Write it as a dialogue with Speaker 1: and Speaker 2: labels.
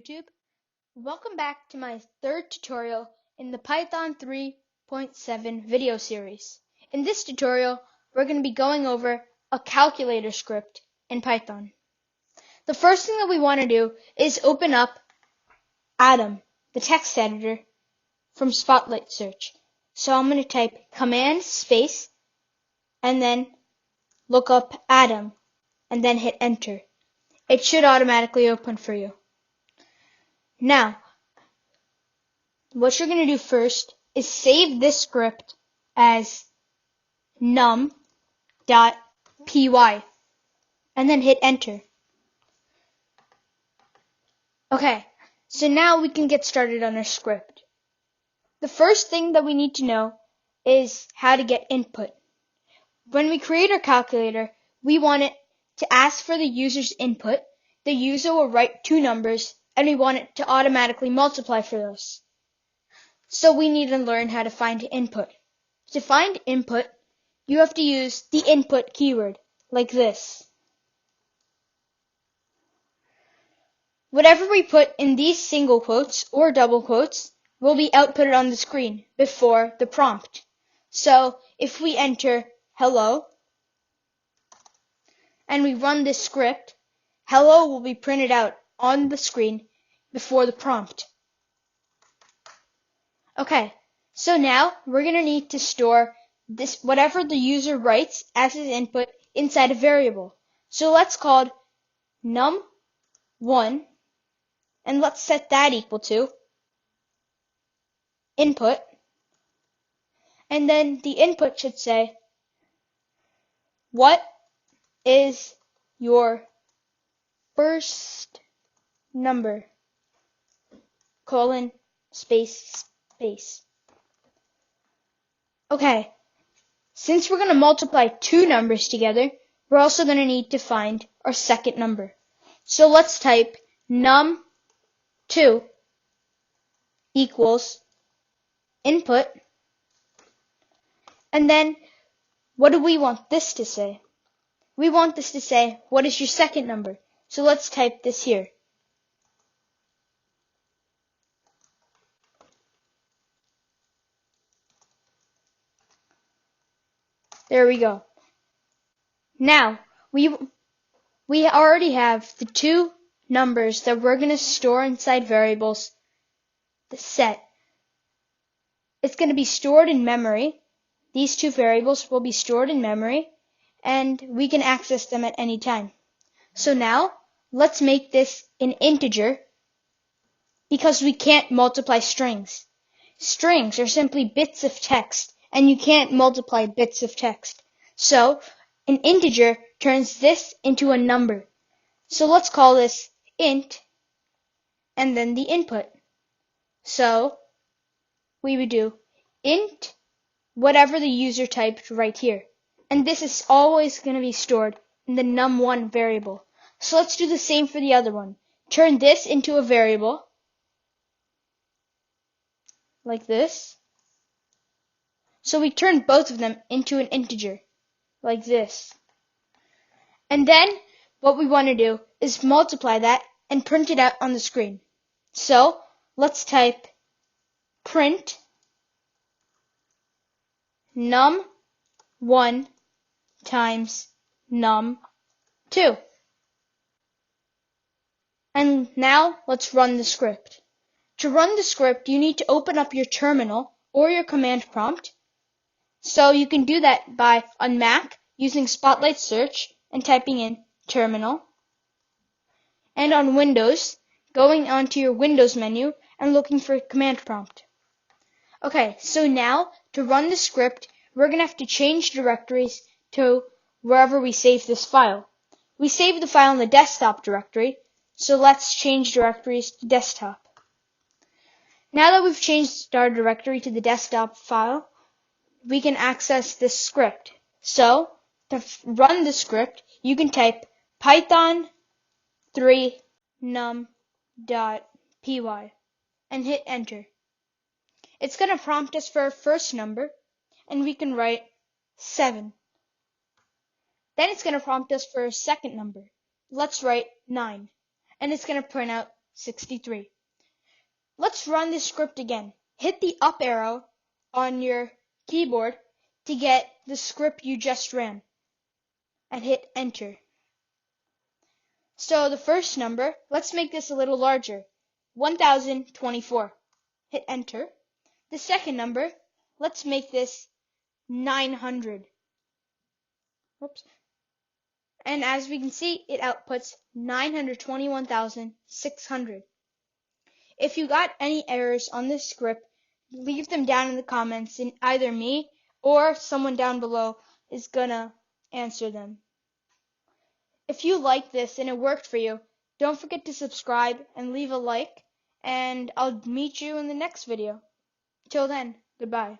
Speaker 1: YouTube. Welcome back to my third tutorial in the Python 3.7 video series. In this tutorial, we're going to be going over a calculator script in Python. The first thing that we want to do is open up Atom, the text editor from Spotlight Search. So I'm going to type command space and then look up Atom and then hit enter. It should automatically open for you. Now, what you're going to do first is save this script as num.py and then hit enter. Okay, so now we can get started on our script. The first thing that we need to know is how to get input. When we create our calculator, we want it to ask for the user's input. The user will write two numbers and we want it to automatically multiply for those. So we need to learn how to find input. To find input, you have to use the input keyword, like this. Whatever we put in these single quotes or double quotes will be outputted on the screen before the prompt. So if we enter hello and we run this script, hello will be printed out on the screen before the prompt. Okay, so now we're going to need to store this whatever the user writes as his input inside a variable. So let's call it num1 and let's set that equal to input. And then the input should say, what is your first number? Colon, space, space. Okay, since we're going to multiply two numbers together, we're also going to need to find our second number. So let's type num2 equals input. And then what do we want this to say? We want this to say, what is your second number? So let's type this here. There we go. Now, we already have the two numbers that we're going to store inside variables set. It's going to be stored in memory. These two variables will be stored in memory, and we can access them at any time. So now, let's make this an integer because we can't multiply strings. Strings are simply bits of text, and you can't multiply bits of text. So, an integer turns this into a number. So let's call this int, and then the input. So, we would do int whatever the user typed right here. And this is always going to be stored in the num1 variable. So let's do the same for the other one. Turn this into a variable, like this. So we turn both of them into an integer, like this. And then what we want to do is multiply that and print it out on the screen. So let's type print num1 times num2. And now let's run the script. To run the script, you need to open up your terminal or your command prompt. So you can do that by, on Mac, using Spotlight Search and typing in terminal. And on Windows, going onto your Windows menu and looking for command prompt. Okay, so now to run the script, we're going to have to change directories to wherever we save this file. We saved the file in the desktop directory, so let's change directories to desktop. Now that we've changed our directory to the desktop file, we can access this script. So, to run the script, you can type python 3 num.py and hit enter. It's going to prompt us for our first number, and we can write 7. Then it's going to prompt us for a second number. Let's write 9. And it's going to print out 63. Let's run this script again. Hit the up arrow on your keyboard to get the script you just ran and hit enter. So the first number, let's make this a little larger, 1024. Hit enter. The second number, let's make this 900. Whoops. And as we can see, it outputs 921,600. If you got any errors on this script, leave them down in the comments and either me or someone down below is gonna answer them. If you like this and it worked for you, don't forget to subscribe and leave a like, and I'll meet you in the next video. Till then, goodbye.